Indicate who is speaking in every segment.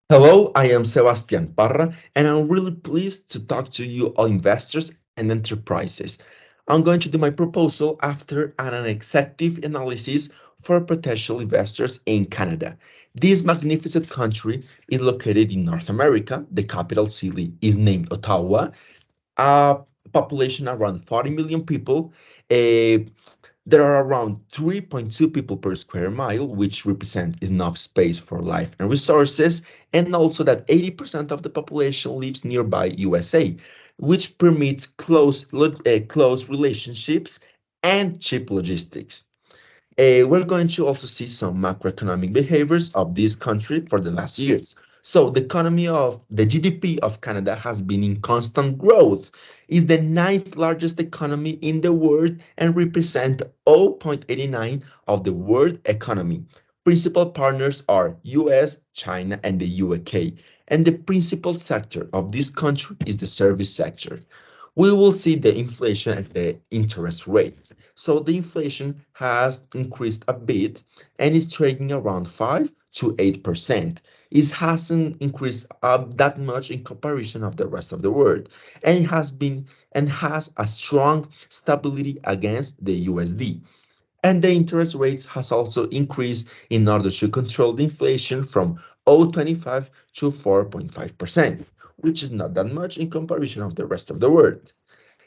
Speaker 1: Hello, I am Sebastian Parra, and I'm really pleased to talk to you, all investors and enterprises. I'm going to do my proposal after an executive analysis for potential investors in Canada. This magnificent country is located in North America. The capital city is named Ottawa. A population around 40 million people. A There are around 3.2 people per square mile, which represent enough space for life and resources, and also that 80% of the population lives nearby USA, which permits close relationships and cheap logistics. We're going to also see some macroeconomic behaviors of this country for the last years. So the GDP of Canada has been in constant growth, is the ninth largest economy in the world and represent 0.89 of the world economy. Principal partners are US, China, and the UK. And the principal sector of this country is the service sector. We will see the inflation and the interest rates. So the inflation has increased a bit and is trading around 5 to 8%. It hasn't increased up that much in comparison of the rest of the world, and it has a strong stability against the USD. And the interest rates has also increased in order to control the inflation from 0.25 to 4.5%, which is not that much in comparison of the rest of the world.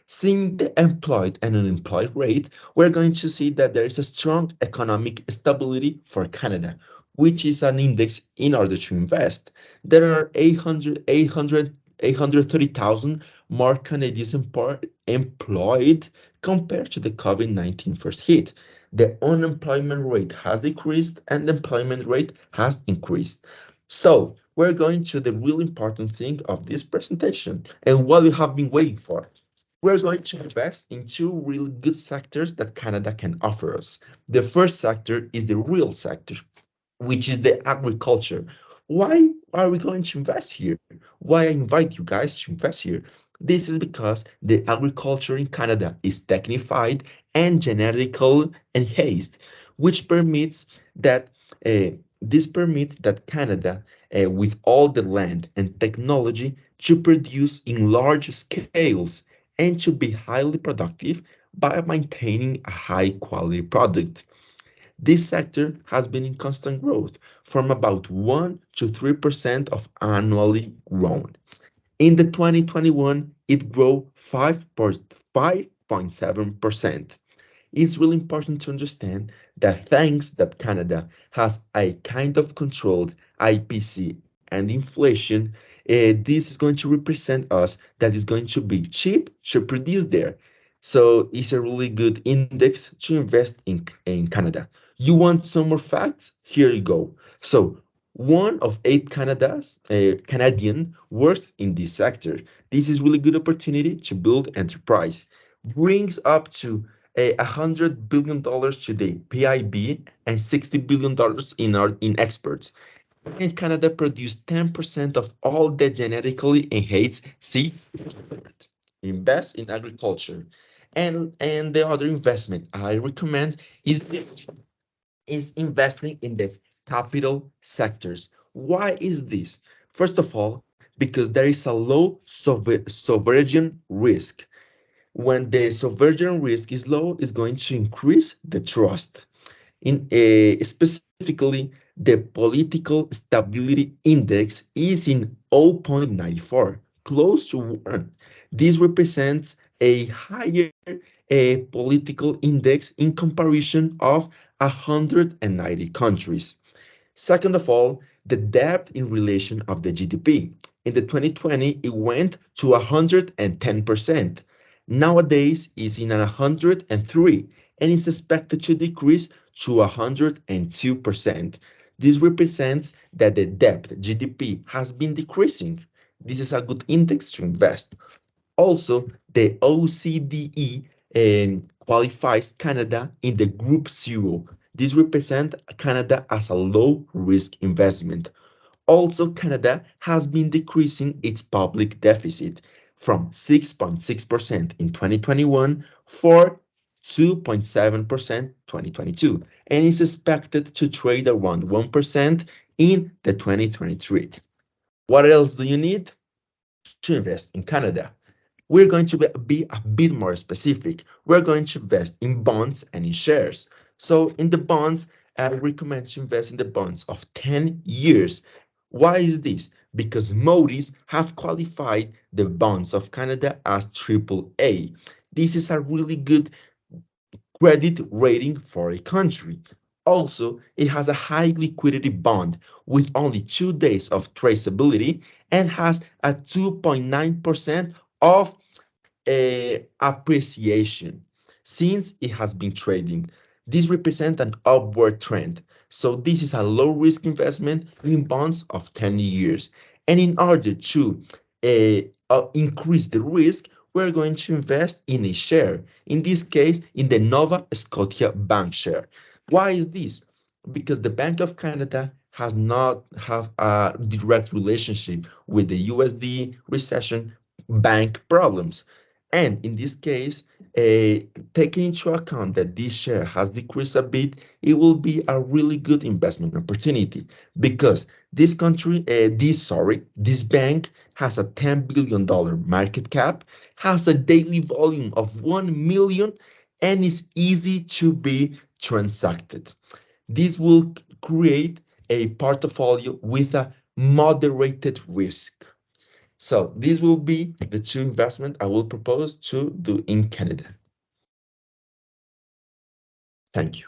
Speaker 1: Seeing the employed and unemployed rate, we're going to see that there is a strong economic stability for Canada, which is an index in order to invest. There are 830,000 more Canadians employed compared to the COVID-19 first hit. The unemployment rate has decreased and the employment rate has increased. So we're going to the real important thing of this presentation and what we have been waiting for. We're going to invest in two really good sectors that Canada can offer us. The first sector is the real sector, which is the agriculture. Why are we going to invest here? Why I invite you guys to invest here? This is because the agriculture in Canada is technified and genetically enhanced, which permits that this permits that Canada, with all the land and technology, to produce in large scales and to be highly productive by maintaining a high quality product. This sector has been in constant growth from about 1 to 3% of annually grown. In the 2021, it grew 5.7%. It's really important to understand that thanks that Canada has a kind of controlled IPC and inflation, this is going to represent us that is going to be cheap to produce there. So it's a really good index to invest in Canada. You want some more facts? Here you go. So one of eight Canadian works in this sector. This is really good opportunity to build enterprise. Brings up to $100 billion today, PIB, and $60 billion in exports. And Canada produced 10% of all the genetically enhanced seed. Invest in agriculture. And the other investment I recommend is investing in the capital sectors. Why is this? First of all, because there is a low sovereign risk. When the sovereign risk is low, it's going to increase the trust. Specifically, the political stability index is in 0.94, close to 1. This represents a higher political index in comparison of 190 countries. Second of all, the debt in relation of the GDP. In the 2020, it went to 110%. Nowadays, it's in 103 and is expected to decrease to 102%. This represents that the debt GDP has been decreasing. This is a good index to invest. Also, the OCDE qualifies Canada in the Group Zero. This represents Canada as a low risk investment. Also, Canada has been decreasing its public deficit from 6.6% in 2021 for 2.7% 2022 and is expected to trade around 1% in the 2023. What else do you need to invest in Canada? We're going to be a bit more specific. We're going to invest in bonds and in shares. So in the bonds, I recommend to invest in the bonds of 10 years. Why is this? Because Moody's have qualified the bonds of Canada as AAA. This is a really good credit rating for a country. Also, it has a high liquidity bond with only 2 days of traceability and has a 2.9% of appreciation since it has been trading. This represents an upward trend. So this is a low risk investment in bonds of 10 years. And in order to increase the risk, we're going to invest in a share. In this case, in the Nova Scotia Bank share. Why is this? Because the Bank of Canada has not have a direct relationship with the USD recession bank problems. And in this case, taking into account that this share has decreased a bit, it will be a really good investment opportunity because this bank has a $10 billion market cap, has a daily volume of 1 million, and is easy to be transacted. This will create a portfolio with a moderated risk. So these will be the two investments I will propose to do in Canada. Thank you.